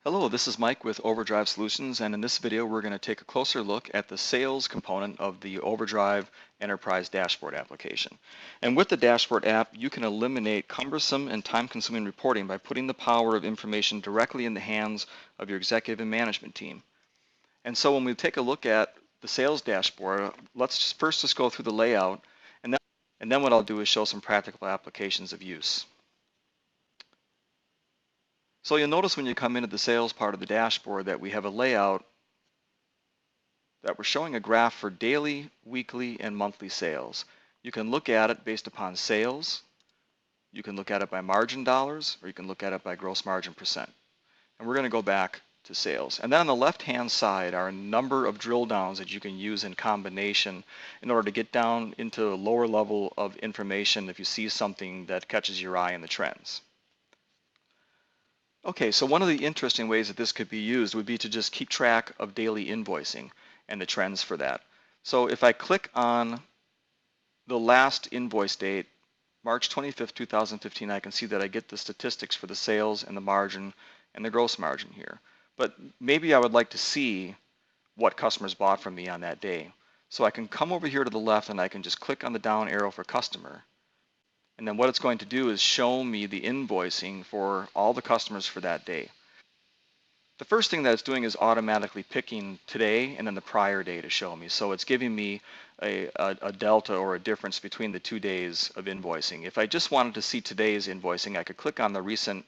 Hello, this is Mike with OverDrive Solutions, and in this video we're going to take a closer look at the sales component of the OverDrive Enterprise Dashboard application. And with the Dashboard app, you can eliminate cumbersome and time-consuming reporting by putting the power of information directly in the hands of your executive and management team. And so when we take a look at the sales dashboard, let's first go through the layout, and then what I'll do is show some practical applications of use. So you'll notice when you come into the sales part of the dashboard that we have a layout that we're showing a graph for daily, weekly, and monthly sales. You can look at it based upon sales, you can look at it by margin dollars, or you can look at it by gross margin percent. And we're going to go back to sales. And then on the left-hand side are a number of drill downs that you can use in combination in order to get down into a lower level of information if you see something that catches your eye in the trends. Okay, so one of the interesting ways that this could be used would be to just keep track of daily invoicing and the trends for that. So if I click on the last invoice date, March 25th, 2015, I can see that I get the statistics for the sales and the margin and the gross margin here. But maybe I would like to see what customers bought from me on that day. So I can come over here to the left and I can just click on the down arrow for customer. And then what it's going to do is show me the invoicing for all the customers for that day. The first thing that it's doing is automatically picking today and then the prior day to show me. So it's giving me a delta or a difference between the 2 days of invoicing. If I just wanted to see today's invoicing, I could click on the recent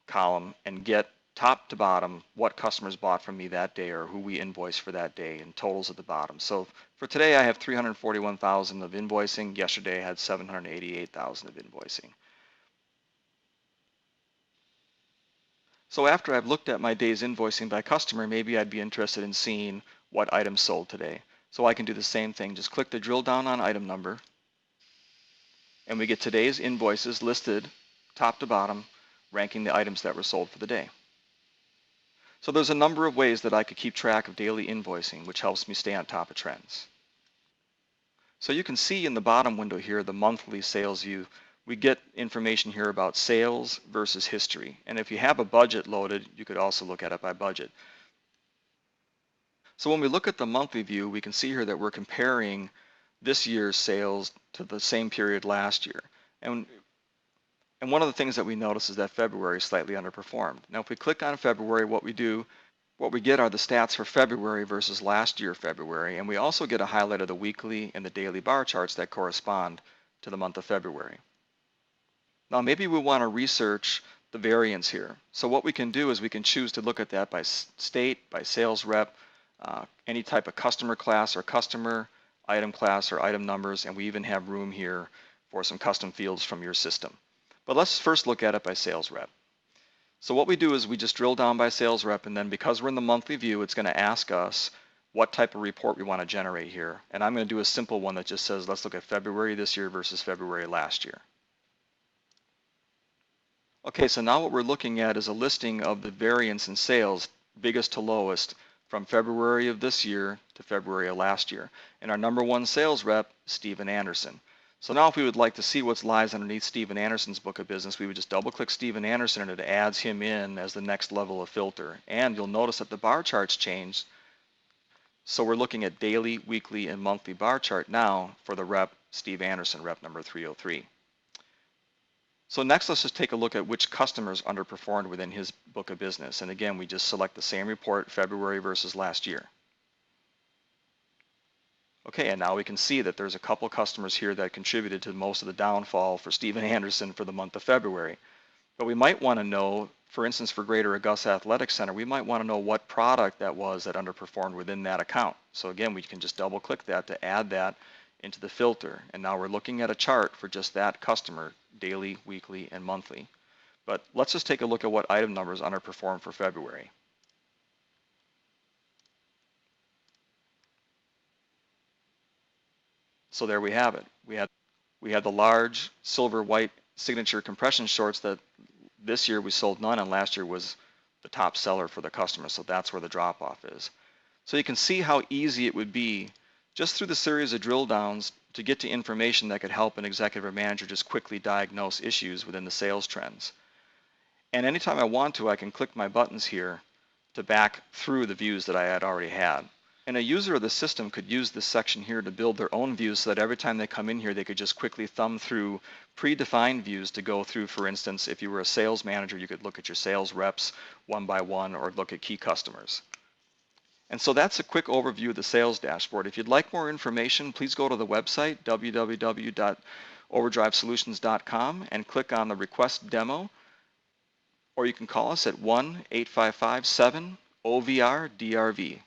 column and get top to bottom what customers bought from me that day or who we invoiced for that day and totals at the bottom. So for today I have 341,000 of invoicing. Yesterday I had 788,000 of invoicing. So after I've looked at my day's invoicing by customer, maybe I'd be interested in seeing what items sold today. So I can do the same thing. Just click the drill down on item number, and we get today's invoices listed top to bottom, ranking the items that were sold for the day. So there's a number of ways that I could keep track of daily invoicing, which helps me stay on top of trends. So you can see in the bottom window here, the monthly sales view, we get information here about sales versus history. And if you have a budget loaded, you could also look at it by budget. So when we look at the monthly view, we can see here that we're comparing this year's sales to the same period last year. And one of the things that we notice is that February slightly underperformed. Now if we click on February, what we get are the stats for February versus last year February, and we also get a highlight of the weekly and the daily bar charts that correspond to the month of February. Now maybe we want to research the variance here. So what we can do is we can choose to look at that by state, by sales rep, any type of customer class or customer, item class or item numbers, and we even have room here for some custom fields from your system. But let's first look at it by sales rep. So what we do is we just drill down by sales rep, and then because we're in the monthly view, it's going to ask us what type of report we want to generate here. And I'm going to do a simple one that just says, let's look at February this year versus February last year. Okay, so now what we're looking at is a listing of the variance in sales, biggest to lowest, from February of this year to February of last year. And our number one sales rep, Stephen Anderson. So now if we would like to see what lies underneath Stephen Anderson's book of business, we would just double click Stephen Anderson and it adds him in as the next level of filter. And you'll notice that the bar charts changed. So we're looking at daily, weekly, and monthly bar chart now for the rep, Steve Anderson, rep number 303. So next, let's just take a look at which customers underperformed within his book of business. And again, we just select the same report, February versus last year. Okay, and now we can see that there's a couple customers here that contributed to most of the downfall for Stephen Anderson for the month of February. But we might want to know, for instance, for Greater Augusta Athletic Center, we might want to know what product that was that underperformed within that account. So again, we can just double click that to add that into the filter. And now we're looking at a chart for just that customer, daily, weekly, and monthly. But let's just take a look at what item numbers underperformed for February. So there we have it. We had the large silver white signature compression shorts that this year we sold none, and last year was the top seller for the customer. So that's where the drop off is. So you can see how easy it would be just through the series of drill downs to get to information that could help an executive or manager just quickly diagnose issues within the sales trends. And anytime I want to, I can click my buttons here to back through the views that I had already had. And a user of the system could use this section here to build their own views so that every time they come in here, they could just quickly thumb through predefined views to go through. For instance, if you were a sales manager, you could look at your sales reps one by one or look at key customers. And so that's a quick overview of the sales dashboard. If you'd like more information, please go to the website, www.overdrivesolutions.com, and click on the request demo, or you can call us at 1-855-7-OVR-DRV.